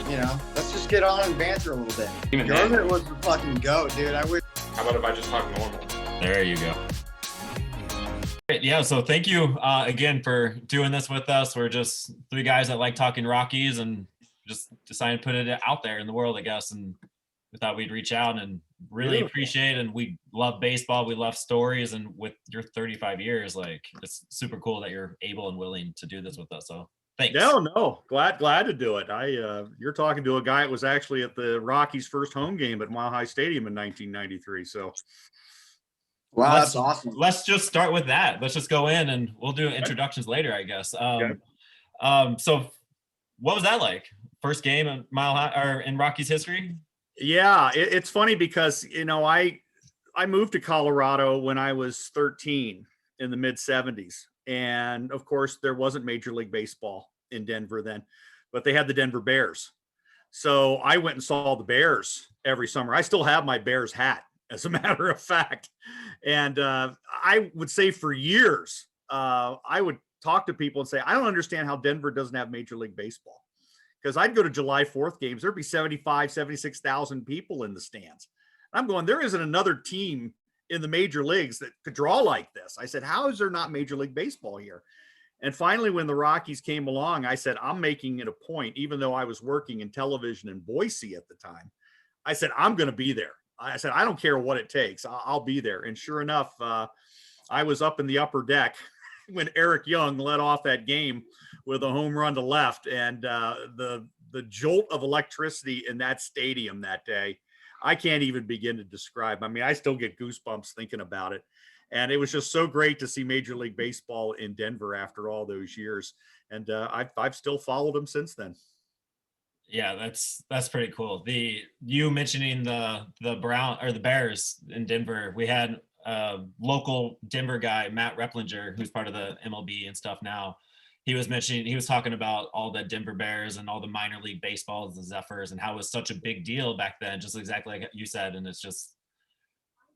let's just get on and banter a little bit. Even Dermot was the fucking goat, dude. I wish. How about if I just talk normal? There you go. Great. Yeah, so thank you again for doing this with us. We're just three guys that like talking Rockies and just decided to put it out there in the world, I guess. And we thought we'd reach out and really appreciate it. And we love baseball. We love stories. And with your 35 years, like, it's super cool that you're able and willing to do this with us. So thanks. No, glad to do it. You're talking to a guy that was actually at the Rockies' first home game at Mile High Stadium in 1993. So. Wow, that's awesome. Let's just start with that. Let's just go in and we'll do introductions later, I guess. So what was that like? First game in Mile High or in Rockies history? Yeah, it's funny because, I moved to Colorado when I was 13 in the mid 70s. And of course there wasn't Major League Baseball in Denver then, but they had the Denver Bears. So I went and saw the Bears every summer. I still have my Bears hat, as a matter of fact. And I would say for years, I would talk to people and say, I don't understand how Denver doesn't have Major League Baseball. Because I'd go to July 4th games, there'd be 75, 76,000 people in the stands. I'm going, there isn't another team in the major leagues that could draw like this. I said, how is there not Major League Baseball here? And finally, when the Rockies came along, I said, I'm making it a point, even though I was working in television in Boise at the time. I said, I'm going to be there. I said, I don't care what it takes. I'll be there. And sure enough, I was up in the upper deck when Eric Young led off that game with a home run to left. And the jolt of electricity in that stadium that day, I can't even begin to describe. I mean, I still get goosebumps thinking about it. And it was just so great to see Major League Baseball in Denver after all those years. And I've still followed them since then. Yeah, that's pretty cool. You mentioning the Bears in Denver. We had local Denver guy, Matt Replinger, who's part of the MLB and stuff now. He was talking about all the Denver Bears and all the minor league baseballs, the Zephyrs, and how it was such a big deal back then, just exactly like you said. And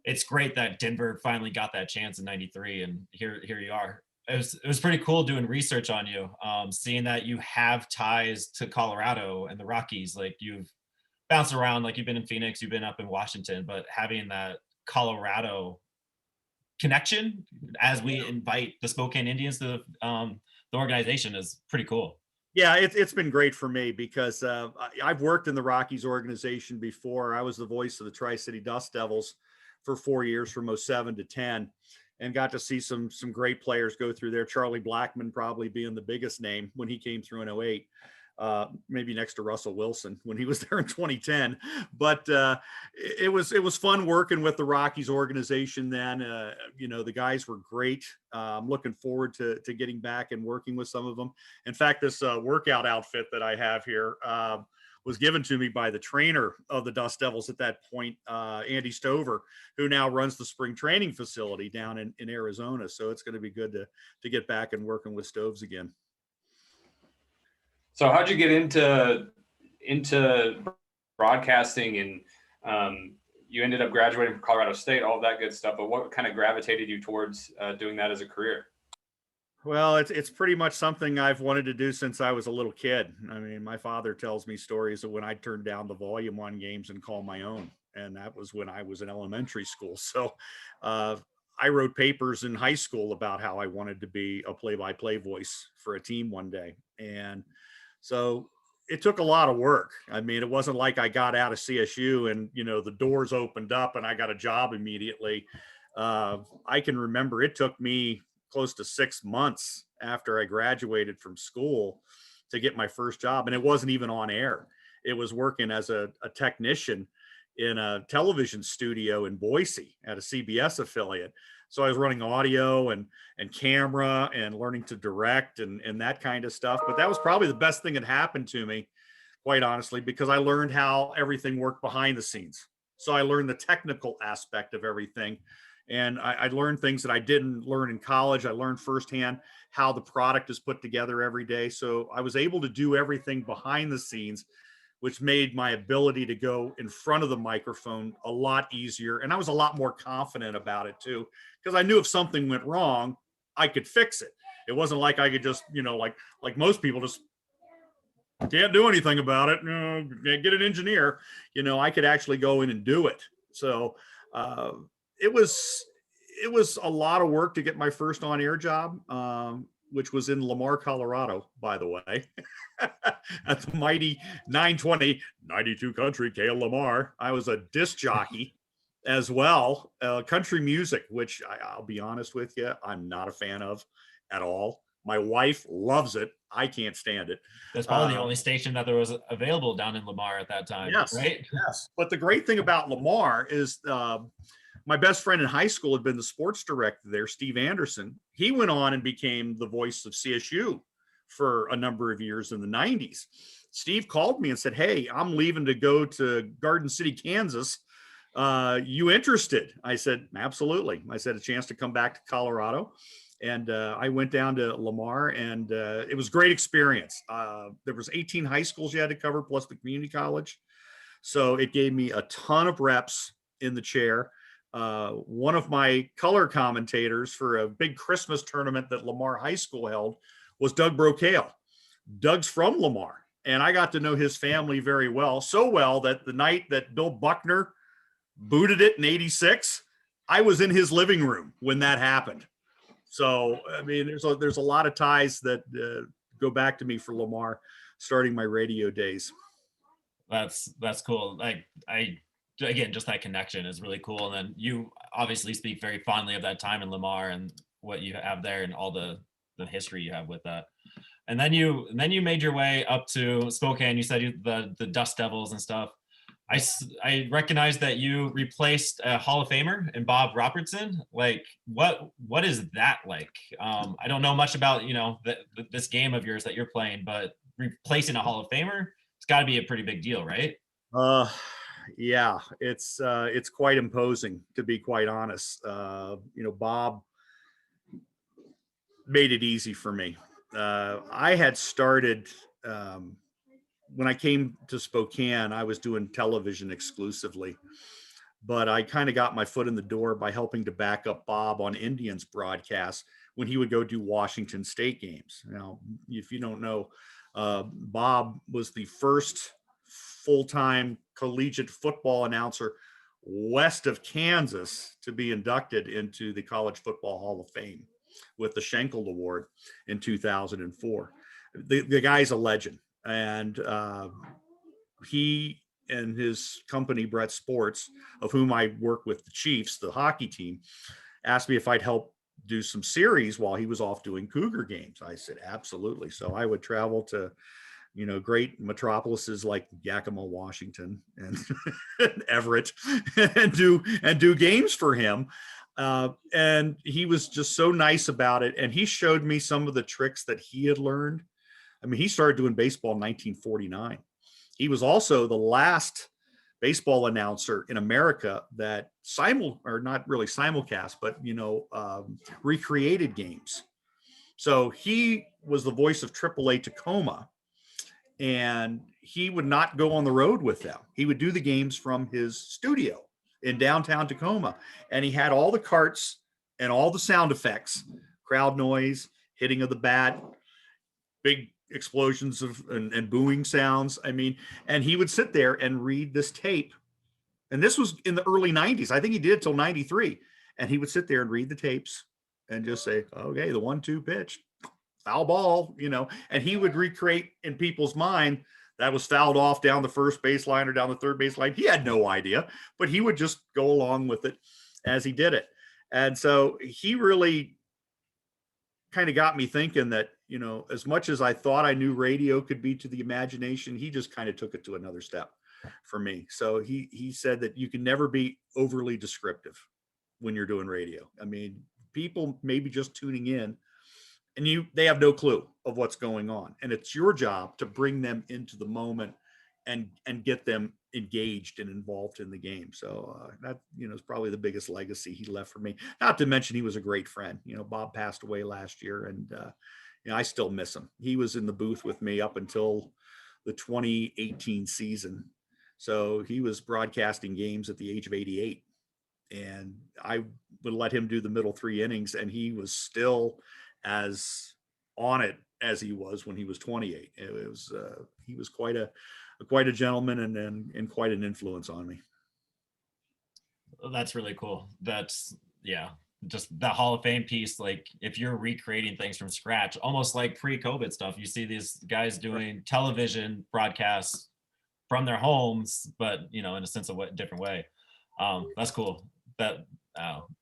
it's great that Denver finally got that chance in '93, and here you are. It was pretty cool doing research on you, seeing that you have ties to Colorado and the Rockies. Like, you've bounced around, like you've been in Phoenix, you've been up in Washington, but having that Colorado connection as we invite the Spokane Indians to the organization is pretty cool. Yeah, it's been great for me because I've worked in the Rockies organization before. I was the voice of the Tri-City Dust Devils for 4 years, from 07 to 10. And got to see some great players go through there. Charlie Blackmon probably being the biggest name when he came through in 08, maybe next to Russell Wilson when he was there in 2010. But it was fun working with the Rockies organization then. The guys were great. I'm looking forward to getting back and working with some of them. In fact, this workout outfit that I have here was given to me by the trainer of the Dust Devils at that point, Andy Stover, who now runs the spring training facility down in Arizona. So it's going to be good to get back and working with Stoves again. So how'd you get into broadcasting, and you ended up graduating from Colorado State, all of that good stuff, but what kind of gravitated you towards doing that as a career? Well, it's pretty much something I've wanted to do since I was a little kid. I mean, my father tells me stories of when I turned down the volume on games and call my own. And that was when I was in elementary school. So I wrote papers in high school about how I wanted to be a play-by-play voice for a team one day. And so it took a lot of work. I mean, it wasn't like I got out of CSU and, the doors opened up and I got a job immediately. I can remember it took me close to 6 months after I graduated from school to get my first job. And it wasn't even on air. It was working as a technician in a television studio in Boise at a CBS affiliate. So I was running audio and camera and learning to direct and that kind of stuff. But that was probably the best thing that happened to me, quite honestly, because I learned how everything worked behind the scenes. So I learned the technical aspect of everything. And I learned things that I didn't learn in college. I learned firsthand how the product is put together every day. So I was able to do everything behind the scenes, which made my ability to go in front of the microphone a lot easier. And I was a lot more confident about it too, because I knew if something went wrong, I could fix it. It wasn't like I could just, like most people just can't do anything about it. No, get an engineer. I could actually go in and do it. So it was a lot of work to get my first on-air job, which was in Lamar, Colorado, by the way, at the mighty 920 92 country KLMR. I was a disc jockey as well, country music, which I'll be honest with you, I'm not a fan of at all. My wife loves it. I can't stand it. That's probably the only station that there was available down in Lamar at that time. Yes, right? Yes. But the great thing about Lamar is my best friend in high school had been the sports director there, Steve Anderson. He went on and became the voice of CSU for a number of years in the 90s. Steve called me and said, "Hey, I'm leaving to go to Garden City, Kansas. You interested?" I said, "Absolutely." I said, "A chance to come back to Colorado." And I went down to Lamar, and it was a great experience. There was 18 high schools you had to cover, plus the community college. So it gave me a ton of reps in the chair. One of my color commentators for a big Christmas tournament that Lamar High School held was Doug Brocail. Doug's from Lamar, and I got to know his family very well, so well that the night that Bill Buckner booted it in '86, I was in his living room when that happened. So, I mean, there's a lot of ties that go back to me for Lamar, starting my radio days. That's cool. Like again, just that connection is really cool. And then you obviously speak very fondly of that time in Lamar and what you have there and all the history you have with that. And then you made your way up to Spokane. You said the Dust Devils and stuff. I recognize that you replaced a Hall of Famer in Bob Robertson. Like, what is that like? I don't know much about this game of yours that you're playing, but replacing a Hall of Famer, it's got to be a pretty big deal, right? Yeah, it's quite imposing, to be quite honest. Bob made it easy for me. I had started. When I came to Spokane, I was doing television exclusively, but I kind of got my foot in the door by helping to back up Bob on Indians broadcasts when he would go do Washington State games. Now, if you don't know, Bob was the first full-time collegiate football announcer west of Kansas to be inducted into the College Football Hall of Fame with the Schenkel Award in 2004. The guy's a legend. And he and his company, Brett Sports, of whom I work with the Chiefs, the hockey team, asked me if I'd help do some series while he was off doing Cougar games. I said, absolutely. So I would travel to, great metropolises like Yakima, Washington, and Everett, and do games for him. And he was just so nice about it. And he showed me some of the tricks that he had learned. I mean, he started doing baseball in 1949. He was also the last baseball announcer in America that not really simulcast, but, recreated games. So he was the voice of AAA Tacoma, and he would not go on the road with them. He would do the games from his studio in downtown Tacoma. And he had all the carts and all the sound effects, crowd noise, hitting of the bat, big explosions and booing sounds. I mean, and he would sit there and read this tape. And this was in the early 90s. I think he did it till 93. And he would sit there and read the tapes and just say, okay, the 1-2 pitch, foul ball, and he would recreate in people's mind that was fouled off down the first baseline or down the third baseline. He had no idea, but he would just go along with it as he did it. And so he really kind of got me thinking that, as much as I thought I knew radio could be to the imagination, he just kind of took it to another step for me. So he said that you can never be overly descriptive when you're doing radio. I mean, people may be just tuning in and they have no clue of what's going on. And it's your job to bring them into the moment and get them engaged and involved in the game. So that, is probably the biggest legacy he left for me. Not to mention he was a great friend. Bob passed away last year, and I still miss him. He was in the booth with me up until the 2018 season. So he was broadcasting games at the age of 88. And I would let him do the middle 3 innings, and he was still as on it as he was when he was 28. It was he was quite a gentleman and quite an influence on me. That's really cool. That's, yeah, just the Hall of Fame piece. Like if you're recreating things from scratch, almost like pre-COVID stuff, you see these guys doing television broadcasts from their homes, but in a sense of different way. That's cool. That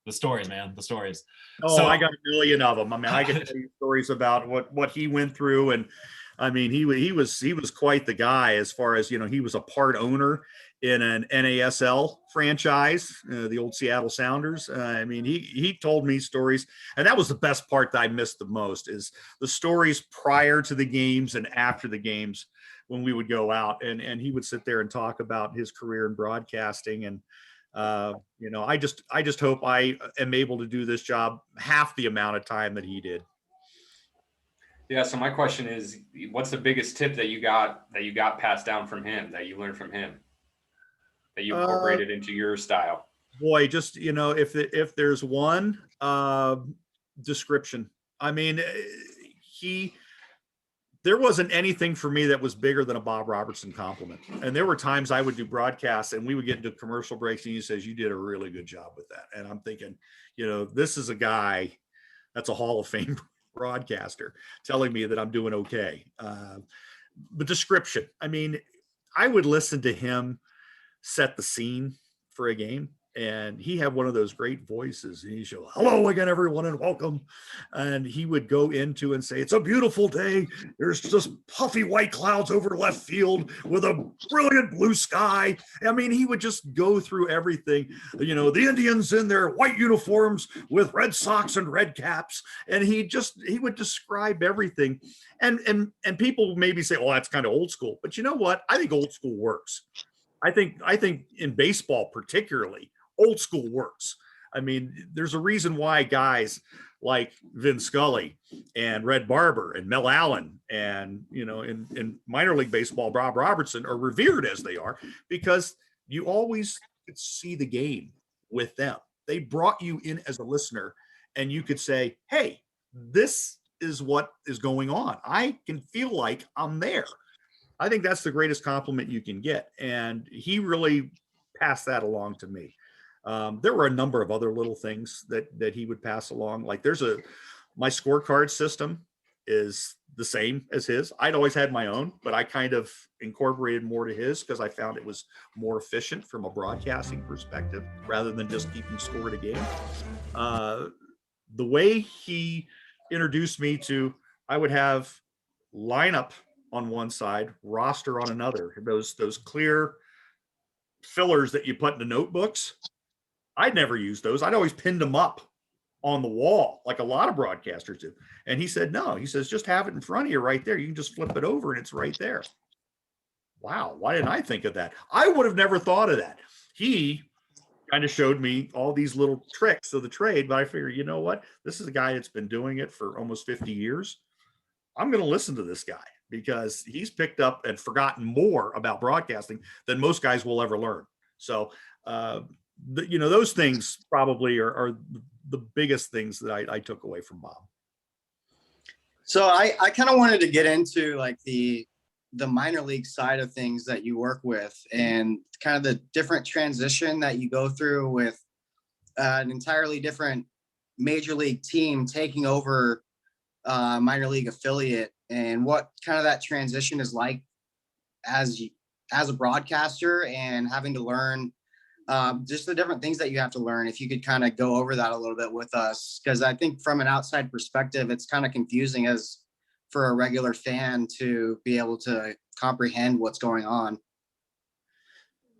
the stories, man, the stories. Oh, I got a million of them. I mean, I could tell you stories about what he went through, and I mean, he was quite the guy as far as he was a part owner in an NASL franchise, the old Seattle Sounders. I mean, he told me stories, and that was the best part that I missed the most is the stories prior to the games and after the games when we would go out, and he would sit there and talk about his career in broadcasting. And I just hope I am able to do this job half the amount of time that he did. Yeah. So my question is, what's the biggest tip that you got passed down from him, that you learned from him, that you incorporated into your style? Boy, just, if there's one description, I mean, there wasn't anything for me that was bigger than a Bob Robertson compliment. And there were times I would do broadcasts and we would get into commercial breaks and he says, "You did a really good job with that." And I'm thinking, this is a guy that's a Hall of Fame broadcaster telling me that I'm doing okay. The description, I mean, I would listen to him set the scene for a game. And he had one of those great voices. And he'd go, "Hello again, everyone, and welcome." And he would go into and say, "It's a beautiful day. There's just puffy white clouds over left field with a brilliant blue sky." I mean, he would just go through everything. The Indians in their white uniforms with red socks and red caps. And he would describe everything. And people maybe say, "Oh, that's kind of old school." But you know what? I think old school works. I think in baseball particularly, old school works. I mean, there's a reason why guys like Vin Scully and Red Barber and Mel Allen and, in minor league baseball, Bob Robertson are revered as they are because you always could see the game with them. They brought you in as a listener and you could say, "Hey, this is what is going on. I can feel like I'm there." I think that's the greatest compliment you can get. And he really passed that along to me. There were a number of other little things that he would pass along. Like my scorecard system is the same as his. I'd always had my own, but I kind of incorporated more to his because I found it was more efficient from a broadcasting perspective rather than just keeping score at a game. The way he introduced me to, I would have lineup on one side, roster on another, those clear fillers that you put in the notebooks. I'd never used those. I'd always pinned them up on the wall like a lot of broadcasters do. And he said, "No," he says, "just have it in front of you right there. You can just flip it over and it's right there." Wow. Why didn't I think of that? I would have never thought of that. He kind of showed me all these little tricks of the trade, but I figured, you know what? This is a guy that's been doing it for almost 50 years. I'm going to listen to this guy because he's picked up and forgotten more about broadcasting than most guys will ever learn. So, those things probably are the biggest things that I took away from Bob. So I kind of wanted to get into like the minor league side of things that you work with and kind of the different transition that you go through with an entirely different major league team taking over minor league affiliate, and what kind of that transition is like as a broadcaster and having to learn just the different things that you have to learn. If you could kind of go over that a little bit with us, because I think from an outside perspective, it's kind of confusing as for a regular fan to be able to comprehend what's going on.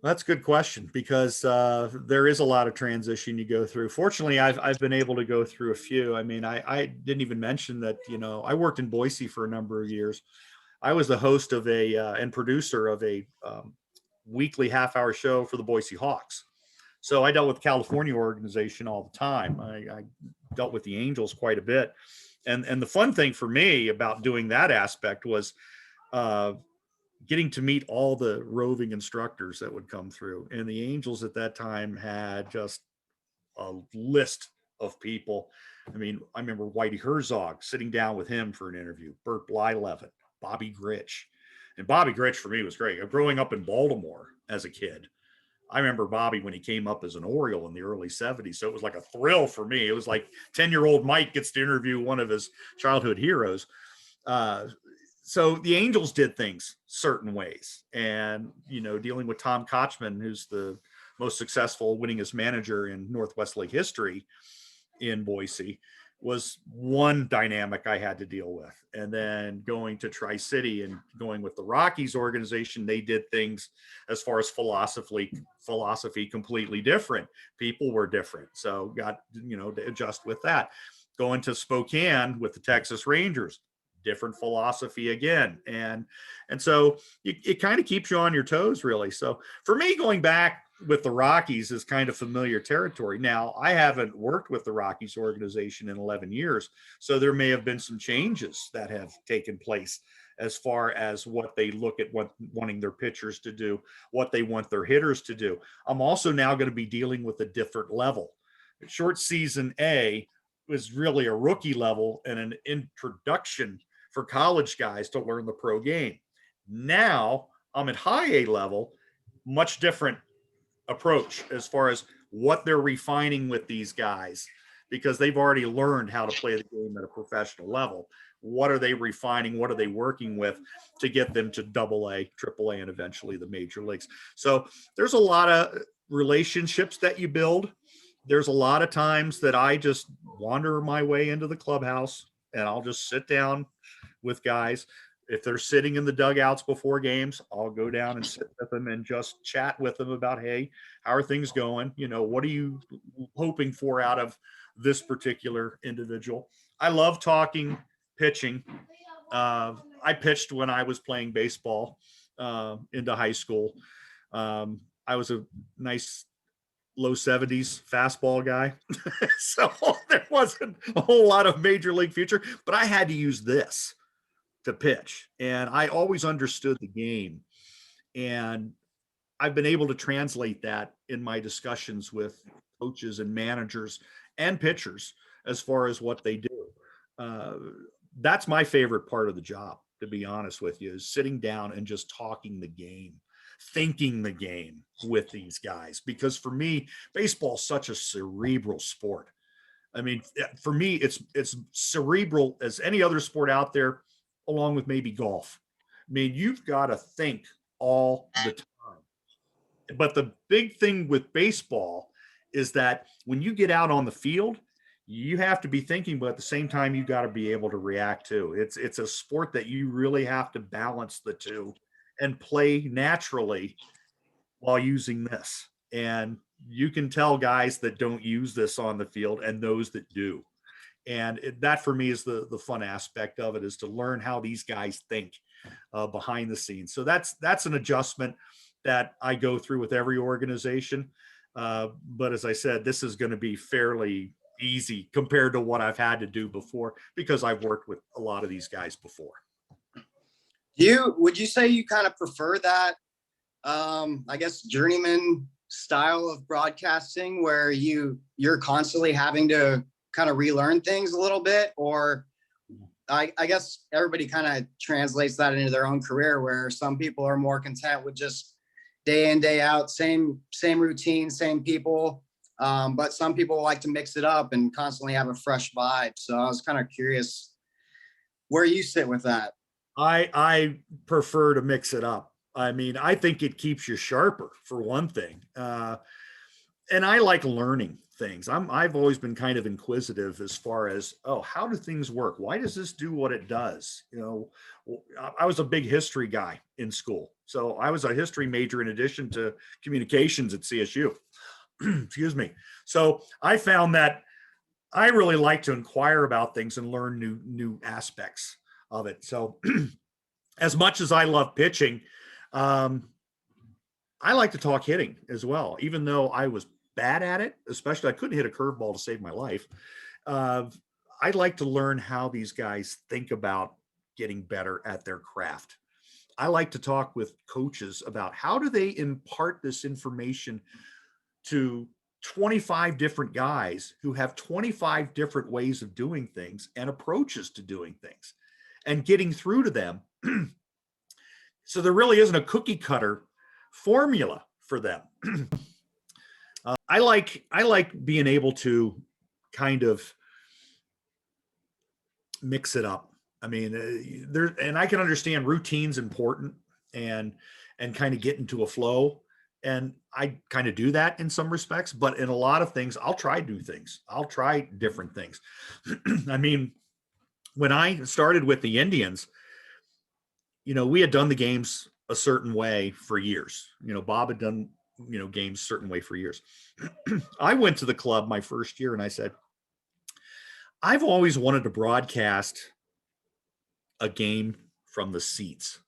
That's a good question because there is a lot of transition you go through. Fortunately, I've been able to go through a few. I mean, I didn't even mention that, I worked in Boise for a number of years. I was the host of and producer of a weekly half-hour show for the Boise Hawks. So I dealt with the California organization all the time. I dealt with the Angels quite a bit. And the fun thing for me about doing that aspect was getting to meet all the roving instructors that would come through. And the Angels at that time had just a list of people. I mean, I remember Whitey Herzog sitting down with him for an interview, Burt Blyleven, Bobby Grich. And Bobby Grich for me was great. Growing up in Baltimore as a kid, I remember Bobby when he came up as an Oriole in the early 70s. So it was like a thrill for me. It was like 10-year-old Mike gets to interview one of his childhood heroes. So the Angels did things certain ways. And, you know, dealing with Tom Kochman, who's the most successful winningest manager in Northwest League history in Boise, was one dynamic I had to deal with. And then going to Tri-City and going with the Rockies organization, they did things as far as philosophy completely different. People were different. So got, you know, to adjust with that. Going to Spokane with the Texas Rangers, different philosophy again. And so it kind of keeps you on your toes, really. So for me, going back with the Rockies is kind of familiar territory. Now, I haven't worked with the Rockies organization in 11 years, so there may have been some changes that have taken place as far as what they look at, what wanting their pitchers to do, what they want their hitters to do. I'm also now going to be dealing with a different level. Short season A was really a rookie level and an introduction for college guys to learn the pro game. Now I'm at high A level, much different approach as far as what they're refining with these guys, because they've already learned how to play the game at a professional level. What are they refining? What are they working with to get them to AA, AAA, and eventually the major leagues? So there's a lot of relationships that you build. There's a lot of times that I just wander my way into the clubhouse and I'll just sit down with guys. If they're sitting in the dugouts before games, I'll go down and sit with them and just chat with them about, hey, how are things going? You know, what are you hoping for out of this particular individual? I love talking pitching. I pitched when I was playing baseball into high school. I was a nice low 70s fastball guy. So there wasn't a whole lot of major league future, but I had to use this to pitch. And I always understood the game. And I've been able to translate that in my discussions with coaches and managers and pitchers as far as what they do. That's my favorite part of the job, to be honest with you, is sitting down and just talking the game, thinking the game with these guys. Because for me, baseball is such a cerebral sport. I mean, for me, it's cerebral as any other sport out there, along with maybe golf. I mean, you've got to think all the time. But the big thing with baseball is that when you get out on the field, you have to be thinking, but at the same time, you got to be able to react to. It's a sport that you really have to balance the two and play naturally while using this. And you can tell guys that don't use this on the field and those that do. And that for me is the fun aspect of it, is to learn how these guys think behind the scenes. So that's an adjustment that I go through with every organization. But as I said, this is going to be fairly easy compared to what I've had to do before, because I've worked with a lot of these guys before. Would you say you kind of prefer that, I guess, journeyman style of broadcasting where you're constantly having to kind of relearn things a little bit? Or I guess everybody kind of translates that into their own career, where some people are more content with just day in, day out, same routine, same people. But some people like to mix it up and constantly have a fresh vibe. So I was kind of curious where you sit with that. I prefer to mix it up. I mean, I think it keeps you sharper, for one thing. And I like learning things. I've always been kind of inquisitive as far as, how do things work? Why does this do what it does? You know, I was a big history guy in school. So I was a history major in addition to communications at CSU. Excuse me. So I found that I really like to inquire about things and learn new aspects of it. So as much as I love pitching, I like to talk hitting as well, even though I was bad at it, especially I couldn't hit a curveball to save my life. I'd like to learn how these guys think about getting better at their craft. I like to talk with coaches about how do they impart this information to 25 different guys who have 25 different ways of doing things and approaches to doing things and getting through to them. So there really isn't a cookie cutter formula for them. I like being able to kind of mix it up. I mean, and I can understand routine's important and kind of get into a flow. And I kind of do that in some respects, but in a lot of things, I'll try new things. I'll try different things. I mean, when I started with the Indians, we had done the games a certain way for years. Bob had done, games a certain way for years. I went to the club my first year and I said, I've always wanted to broadcast a game from the seats.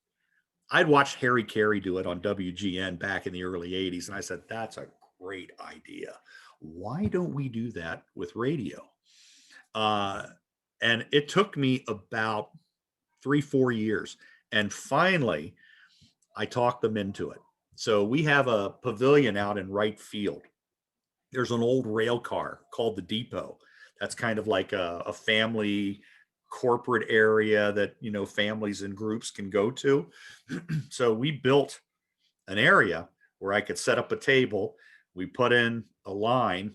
I'd watched Harry Carey do it on WGN back in the early 80s. And I said, that's a great idea. Why don't we do that with radio? And it took me about 3-4 years. And finally, I talked them into it. So we have a pavilion out in right field. There's an old rail car called the Depot. That's kind of like a family corporate area that, families and groups can go to. So we built an area where I could set up a table. We put in a line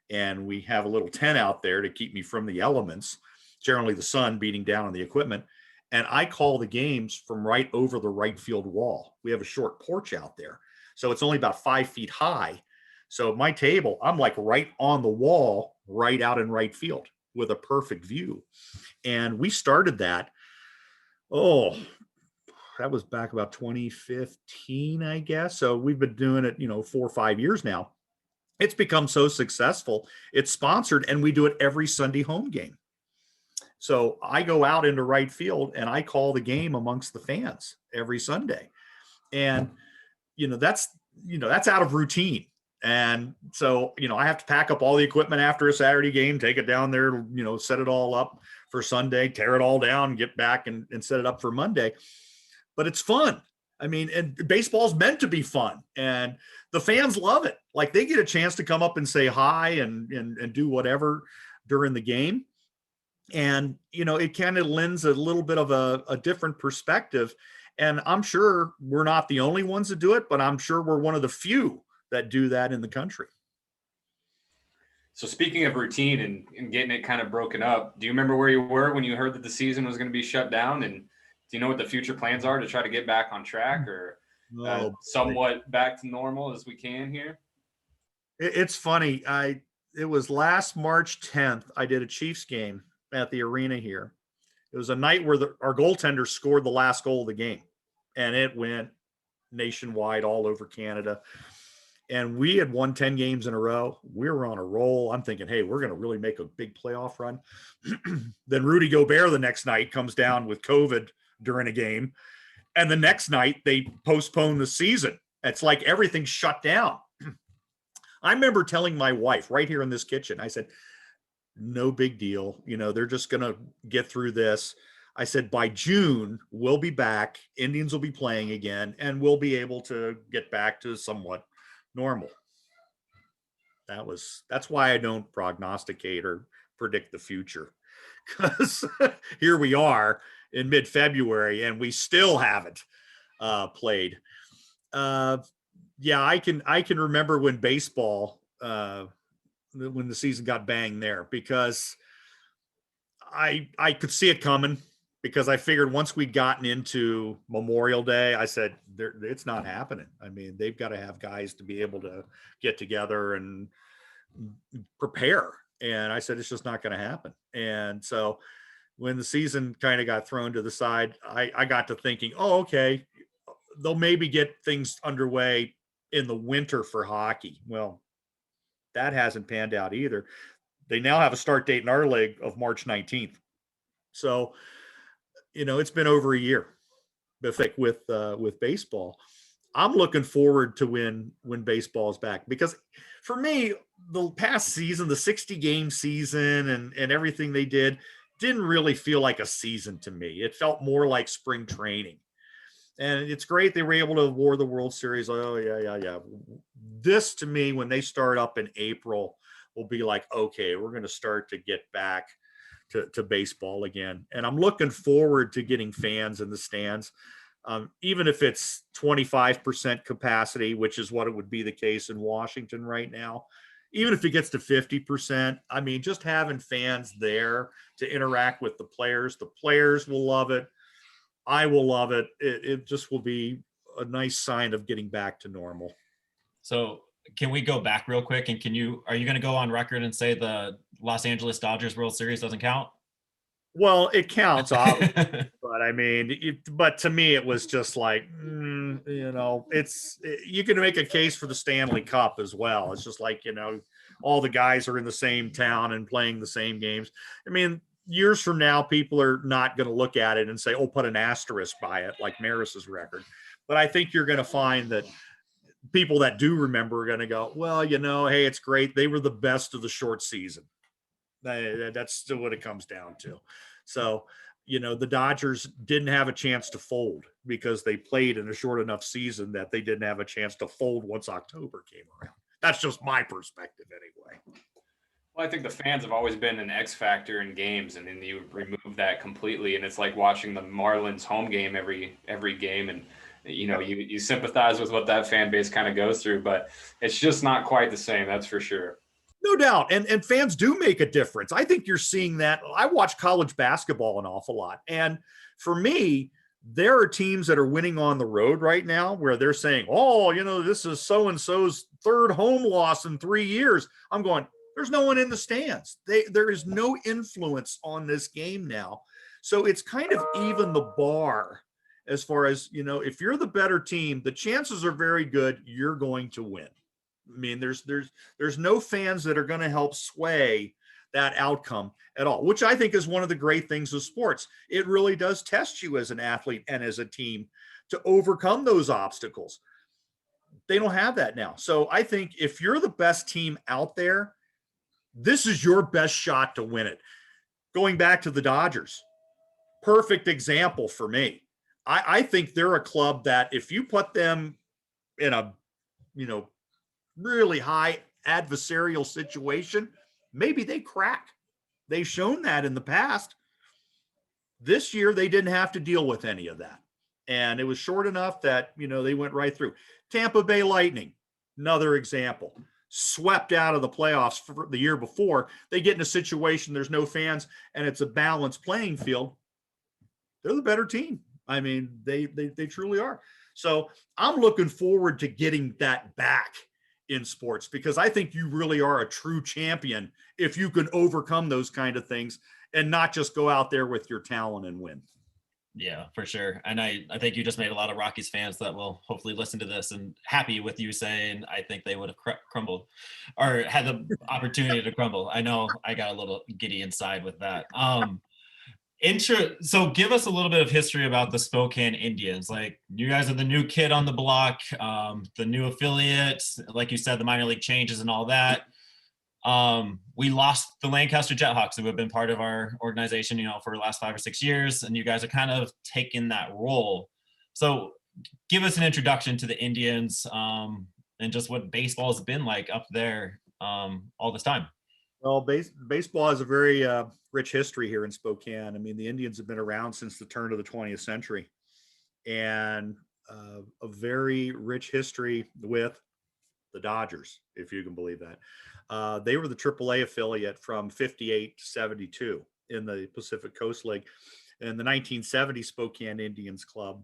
and we have a little tent out there to keep me from the elements, generally the sun beating down on the equipment. And I call the games from right over the right field wall. We have a short porch out there. So it's only about 5 feet high. So my table, I'm like right on the wall, right out in right field with a perfect view. And we started that. Oh, that was back about 2015, I guess. So we've been doing it, 4 or 5 years now. It's become so successful. It's sponsored and we do it every Sunday home game. So I go out into right field and I call the game amongst the fans every Sunday. And, that's out of routine. And so, I have to pack up all the equipment after a Saturday game, take it down there, set it all up for Sunday, tear it all down, get back and set it up for Monday. But it's fun. I mean, and baseball's meant to be fun and the fans love it. Like they get a chance to come up and say hi and do whatever during the game. And, it kind of lends a little bit of a different perspective. And I'm sure we're not the only ones that do it, but I'm sure we're one of the few that do that in the country. So speaking of routine and getting it kind of broken up, do you remember where you were when you heard that the season was going to be shut down? And do you know what the future plans are to try to get back on track or somewhat back to normal as we can here? It's funny. It was last March 10th. I did a Chiefs game at the arena here. It was a night where our goaltender scored the last goal of the game and it went nationwide all over Canada. And we had won 10 games in a row. We were on a roll. I'm thinking, hey, we're going to really make a big playoff run. Then Rudy Gobert the next night comes down with COVID during a game. And the next night they postpone the season. It's like everything shut down. I remember telling my wife right here in this kitchen, I said, no big deal. They're just going to get through this. I said, by June, we'll be back. Indians will be playing again, and we'll be able to get back to somewhat normal. That's why I don't prognosticate or predict the future, because here we are in mid-February and we still haven't played. Yeah, I can remember when baseball, when the season got banged there, because I could see it coming, because I figured once we'd gotten into Memorial Day, I said, it's not happening. I mean, they've got to have guys to be able to get together and prepare. And I said, it's just not going to happen. And so when the season kind of got thrown to the side, I got to thinking, oh, okay, they'll maybe get things underway in the winter for hockey. Well, that hasn't panned out either. They now have a start date in our league of March 19th. So, it's been over a year with baseball. I'm looking forward to when baseball is back, because for me, the past season, the 60 game season and everything they didn't really feel like a season to me. It felt more like spring training. And it's great they were able to award the World Series. Oh, yeah. this to me, when they start up in April, will be like, okay, we're going to start to get back to baseball again. And I'm looking forward to getting fans in the stands. Even if it's 25% capacity, which is what it would be the case in Washington right now, even if it gets to 50%, I mean, just having fans there to interact with the players will love it. I will love it. It just will be a nice sign of getting back to normal. So can we go back real quick? And are you going to go on record and say the Los Angeles Dodgers World Series doesn't count? Well, it counts, obviously, but I mean, but to me, it was just like, you can make a case for the Stanley Cup as well. It's just like, all the guys are in the same town and playing the same games. I mean, years from now, people are not going to look at it and say, oh, put an asterisk by it, like Maris's record. But I think you're going to find that people that do remember are going to go, well, hey, it's great. They were the best of the short season. That's still what it comes down to. So, the Dodgers didn't have a chance to fold because they played in a short enough season that they didn't have a chance to fold once October came around. That's just my perspective anyway. Well, I think the fans have always been an X factor in games, and then you remove that completely, and it's like watching the Marlins home game every game, and you sympathize with what that fan base kind of goes through, but it's just not quite the same, that's for sure. No doubt. And fans do make a difference. I think you're seeing that. I watch college basketball an awful lot. And for me, there are teams that are winning on the road right now where they're saying, oh, this is so-and-so's third home loss in 3 years. I'm going, there's no one in the stands. There is no influence on this game now. So it's kind of even the bar as far as, if you're the better team, the chances are very good you're going to win. I mean, there's no fans that are going to help sway that outcome at all, which I think is one of the great things of sports. It really does test you as an athlete and as a team to overcome those obstacles. They don't have that now. So I think if you're the best team out there, this is your best shot to win it. Going back to the Dodgers, perfect example for me. I think they're a club that if you put them in a, really high adversarial situation, maybe they crack. They've shown that in the past. This year, they didn't have to deal with any of that. And it was short enough that, they went right through. Tampa Bay Lightning, another example, swept out of the playoffs for the year before. They get in a situation, there's no fans, and it's a balanced playing field. They're the better team. I mean, they truly are. So I'm looking forward to getting that back in sports, because I think you really are a true champion if you can overcome those kind of things and not just go out there with your talent and win. Yeah, for sure. And I think you just made a lot of Rockies fans that will hopefully listen to this and happy with you saying, I think they would have crumbled or had the opportunity to crumble. I know I got a little giddy inside with that. So give us a little bit of history about the Spokane Indians. Like, you guys are the new kid on the block, the new affiliate, like you said, the minor league changes and all that. We lost the Lancaster Jethawks, who have been part of our organization, for the last 5 or 6 years, and you guys are kind of taking that role. So give us an introduction to the Indians, and just what baseball has been like up there all this time. Well, baseball has a very rich history here in Spokane. I mean, the Indians have been around since the turn of the 20th century, and a very rich history with the Dodgers, if you can believe that. They were the AAA affiliate from 58 to 72 in the Pacific Coast League. And the 1970 Spokane Indians Club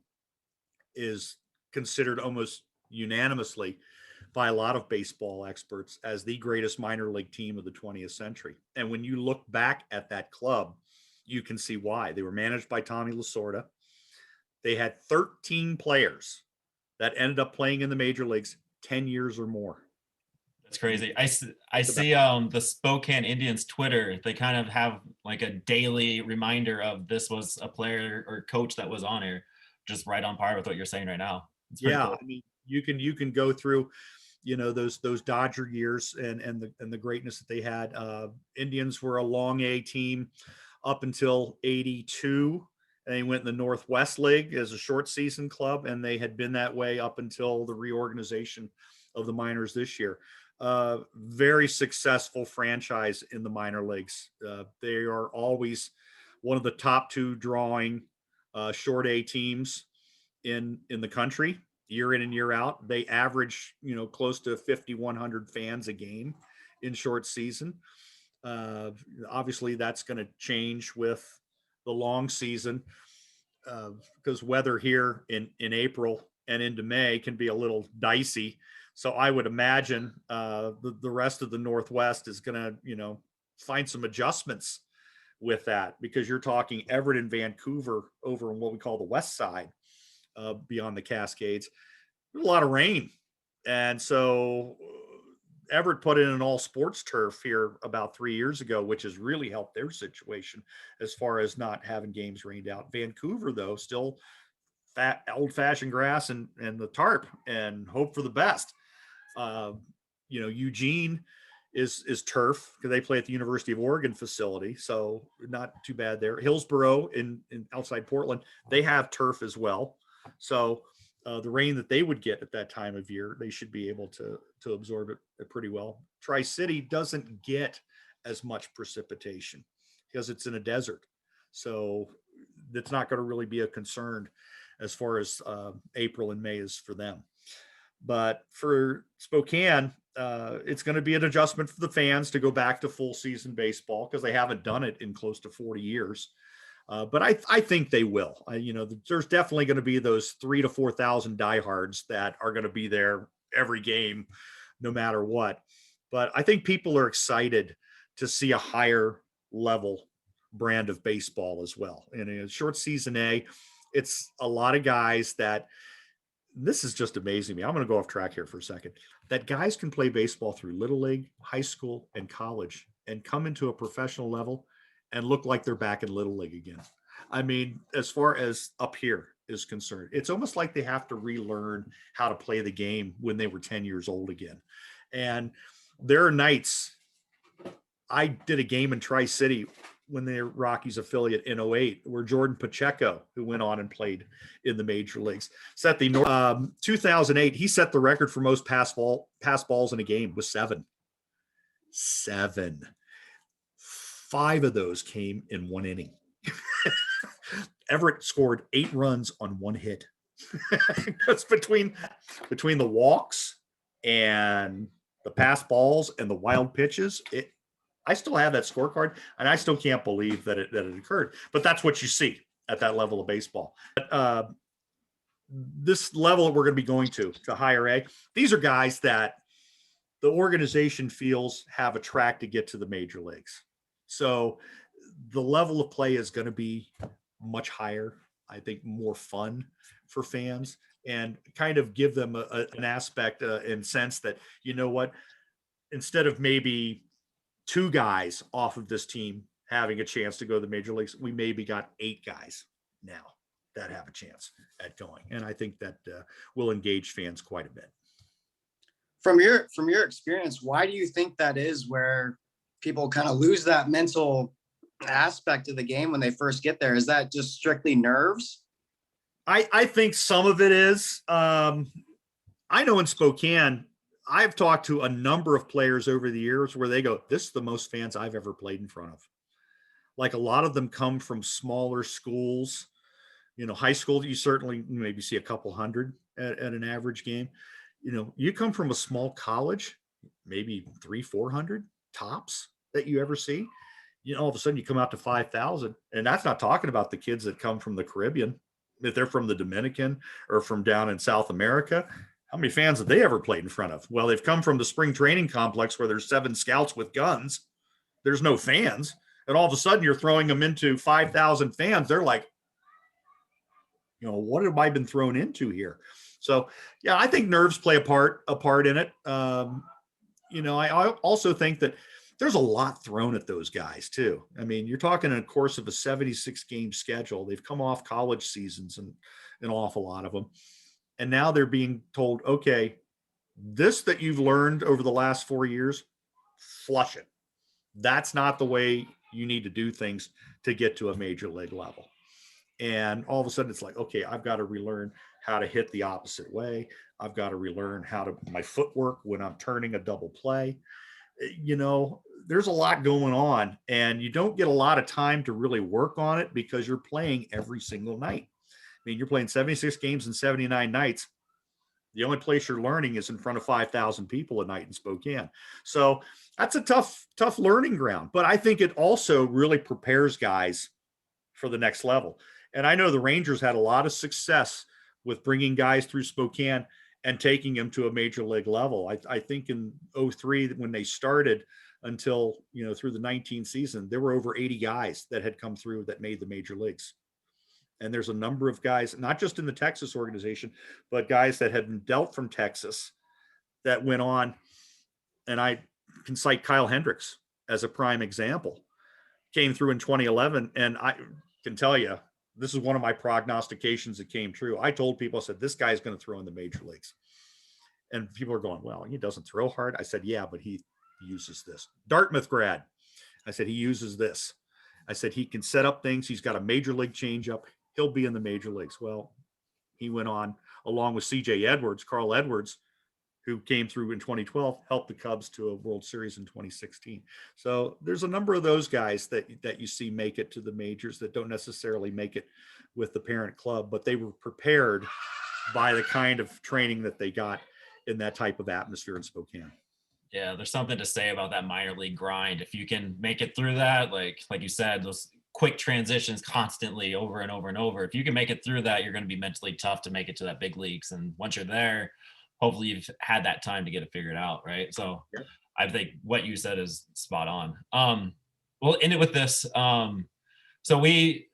is considered almost unanimously by a lot of baseball experts as the greatest minor league team of the 20th century. And when you look back at that club, you can see why. They were managed by Tommy Lasorda. They had 13 players that ended up playing in the major leagues 10 years or more. That's crazy. I see the Spokane Indians Twitter. They kind of have like a daily reminder of this was a player or coach that was on here, just right on par with what you're saying right now. Yeah, cool. I mean, you can go through, those Dodger years and the greatness that they had. Indians were a long A team up until 82, They went in the Northwest League as a short season club, and they had been that way up until the reorganization of the minors this year. Very successful franchise in the minor leagues. They are always one of the top 2 drawing short A teams in the country year in and year out. They average, close to 5,100 fans a game in short season. Obviously that's going to change with the long season because weather here in April and into May can be a little dicey. So I would imagine the rest of the Northwest is going to, find some adjustments with that, because you're talking Everett and Vancouver over in what we call the West Side, beyond the Cascades. There's a lot of rain. And so Everett put in an all sports turf here about 3 years ago, which has really helped their situation as far as not having games rained out. Vancouver, though, still old fashioned grass and the tarp and hope for the best. Eugene is turf because they play at the University of Oregon facility, so not too bad there. Hillsboro in outside Portland, they have turf as well. So the rain that they would get at that time of year, they should be able to absorb it pretty well. Tri-City doesn't get as much precipitation because it's in a desert. So that's not going to really be a concern as far as April and May is for them. But for Spokane, it's going to be an adjustment for the fans to go back to full season baseball because they haven't done it in close to 40 years. But I think they will. There's definitely going to be those 3,000 to 4,000 diehards that are going to be there every game, no matter what. But I think people are excited to see a higher level brand of baseball as well. And in a short season A, it's a lot of guys that, this is just amazing to me. I'm going to go off track here for a second, that guys can play baseball through little league, high school, and college and come into a professional level and look like they're back in little league again. I mean, as far as up here is concerned, it's almost like they have to relearn how to play the game when they were 10 years old again. And there are nights, I did a game in Tri-City when they're Rockies affiliate in 08, where Jordan Pacheco, who went on and played in the major leagues, set the 2008. He set the record for most pass balls in a game with 7. 5 of those came in 1 inning. Everett scored 8 runs on 1 hit. That's between the walks and the pass balls and the wild pitches. I still have that scorecard, and I still can't believe that it occurred. But that's what you see at that level of baseball. This level that we're going to be going to higher A, these are guys that the organization feels have a track to get to the major leagues. So the level of play is going to be much higher, I think more fun for fans, and kind of give them an aspect and sense that, instead of maybe 2 guys off of this team having a chance to go to the major leagues, we maybe got 8 guys now that have a chance at going. And I think that will engage fans quite a bit. From your experience, why do you think that is, where people kind of lose that mental aspect of the game when they first get there? Is that just strictly nerves? I think some of it is. I know in Spokane, I've talked to a number of players over the years where they go, this is the most fans I've ever played in front of. Like, a lot of them come from smaller schools. High school, you certainly maybe see a couple hundred at an average game. You come from a small college, maybe 300-400 tops that you ever see. All of a sudden you come out to 5,000, and that's not talking about the kids that come from the Caribbean. If they're from the Dominican or from down in South America, how many fans have they ever played in front of? Well, they've come from the spring training complex where there's 7 scouts with guns. There's no fans. And all of a sudden you're throwing them into 5,000 fans. They're like, what have I been thrown into here? So, yeah, I think nerves play a part in it. I also think that there's a lot thrown at those guys too. I mean, you're talking in a course of a 76 game schedule. They've come off college seasons and an awful lot of them. And now they're being told, okay, this that you've learned over the last 4 years, flush it. That's not the way you need to do things to get to a major league level. And all of a sudden it's like, okay, I've got to relearn how to hit the opposite way. I've got to relearn my footwork when I'm turning a double play. There's a lot going on, and you don't get a lot of time to really work on it because you're playing every single night. I mean, you're playing 76 games in 79 nights. The only place you're learning is in front of 5,000 people a night in Spokane. So that's a tough learning ground. But I think it also really prepares guys for the next level. And I know the Rangers had a lot of success with bringing guys through Spokane and taking them to a major league level. I think in 03, when they started until, through the 19 season, there were over 80 guys that had come through that made the major leagues. And there's a number of guys, not just in the Texas organization, but guys that had been dealt from Texas that went on. And I can cite Kyle Hendricks as a prime example. Came through in 2011. And I can tell you, this is one of my prognostications that came true. I told people, I said, this guy's going to throw in the major leagues. And people are going, well, he doesn't throw hard. I said, yeah, but he uses this. Dartmouth grad. I said, he uses this. I said, he can set up things. He's got a major league changeup. He'll be in the major leagues. Well, he went on along with CJ Edwards, Carl Edwards, who came through in 2012, helped the Cubs to a World Series in 2016. So there's a number of those guys that you see make it to the majors that don't necessarily make it with the parent club, but they were prepared by the kind of training that they got in that type of atmosphere in Spokane. Yeah, there's something to say about that minor league grind. If you can make it through that, like you said, those quick transitions constantly over and over and over. If you can make it through that, you're going to be mentally tough to make it to that big leagues. And once you're there, hopefully you've had that time to get it figured out, right? So yep. I think what you said is spot on. We'll end it with this. So we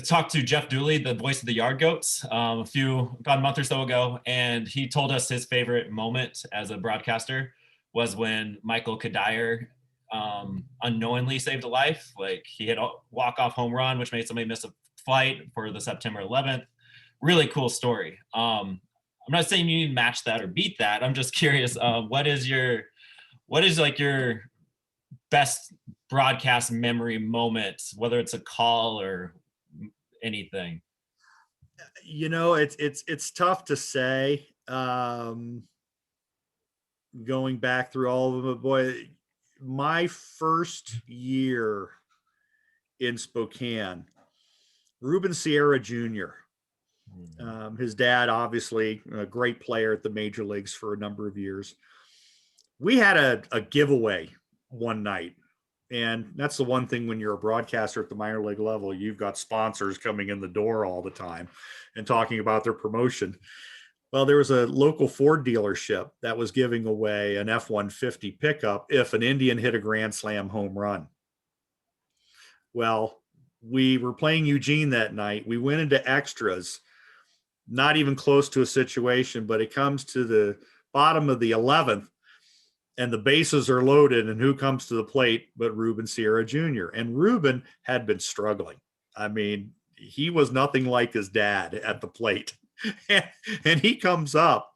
talked to Jeff Dooley, the voice of the Yard Goats, about a month or so ago, and he told us his favorite moment as a broadcaster was when Michael Kadire unknowingly saved a life. Like, he hit a walk-off home run, which made somebody miss a flight for the September 11th. Really cool story. I'm not saying you need to match that or beat that. I'm just curious, what is like your best broadcast memory moment, whether it's a call or anything? It's tough to say. Going back through all of them, but boy, my first year in Spokane, Ruben Sierra Jr., his dad, obviously a great player at the major leagues for a number of years. We had a giveaway one night. And that's the one thing when you're a broadcaster at the minor league level, you've got sponsors coming in the door all the time and talking about their promotion. Well, there was a local Ford dealership that was giving away an F-150 pickup if an Indian hit a grand slam home run. Well, we were playing Eugene that night. We went into extras, not even close to a situation, but it comes to the bottom of the 11th and the bases are loaded, and who comes to the plate but Ruben Sierra Jr. And Ruben had been struggling. I mean, he was nothing like his dad at the plate. And he comes up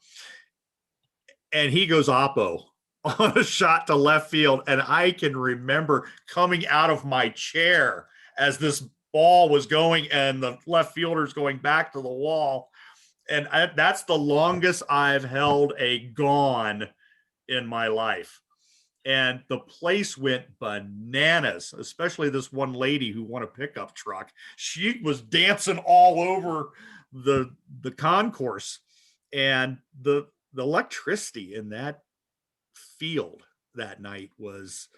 and he goes oppo on a shot to left field. And I can remember coming out of my chair as this ball was going and the left fielder's going back to the wall. And that's the longest I've held a gone in my life. And the place went bananas, especially this one lady who won a pickup truck. She was dancing all over the concourse, and the electricity in that field that night was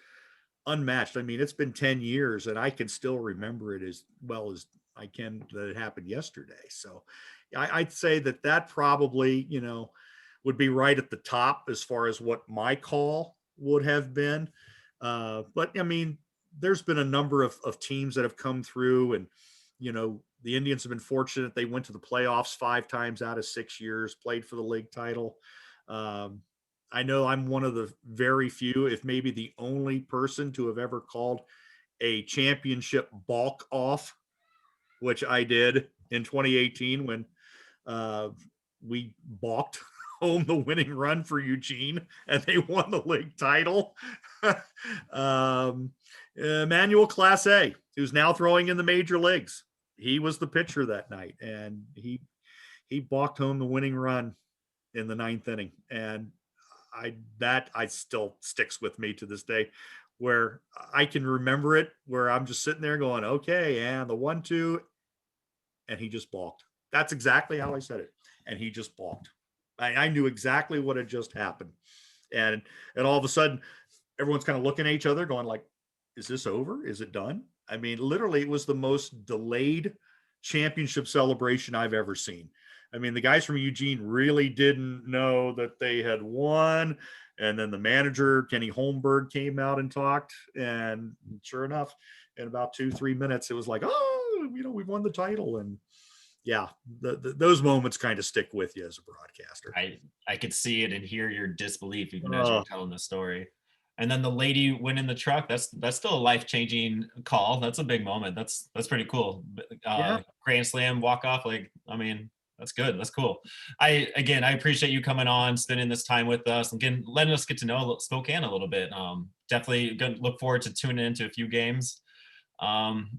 unmatched. I mean, it's been 10 years and I can still remember it as well as I can that it happened yesterday. So I'd say that probably, would be right at the top as far as what my call would have been. But I mean, there's been a number of teams that have come through, and, the Indians have been fortunate. They went to the playoffs 5 times out of 6 years, played for the league title. I know I'm one of the very few, if maybe the only person to have ever called a championship balk off, which I did in 2018 when we balked home the winning run for Eugene and they won the league title. Emmanuel Clase, who's now throwing in the major leagues. he was the pitcher that night, and he balked home the winning run in the 9th inning. And I still sticks with me to this day, where I can remember it, where I'm just sitting there going, okay, and the 1-2, and he just balked. That's exactly how I said it. And he just balked. I knew exactly what had just happened. And all of a sudden, everyone's kind of looking at each other going like, is this over? Is it done? I mean, literally, it was the most delayed championship celebration I've ever seen. I mean, the guys from Eugene really didn't know that they had won. And then the manager, Kenny Holmberg, came out and talked. And sure enough, in about 2-3 minutes, it was like, oh, we've won the title. And yeah, those moments kind of stick with you as a broadcaster. I could see it and hear your disbelief even as you're telling the story. And then the lady winning the truck, that's still a life-changing call. That's a big moment. That's pretty cool. Grand slam walk-off, like, I mean, that's good. That's cool. I appreciate you coming on, spending this time with us, and letting us get to know Spokane a little bit. Definitely gonna look forward to tuning into a few games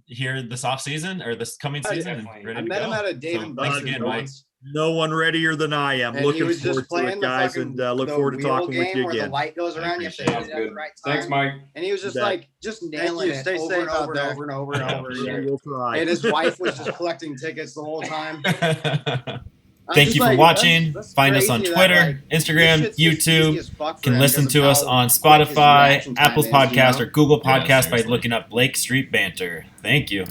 here this off season or this coming season. I met him at a Dave and thanks again, Mike. No one readier than I am. And looking forward to it, guys, and look forward to talking with you where again. the light goes around, you have to hit it at the right time. Thanks, Mike. And he was just like, just nailing it Stay over safe and out over there. and over and over and over again. We'll try. And his wife was just collecting tickets the whole time. Thank you for watching. Find us on Twitter, Instagram, YouTube. You can listen to us on Spotify, Apple Podcast, or Google Podcast by looking up Lake Street Banter. Thank you.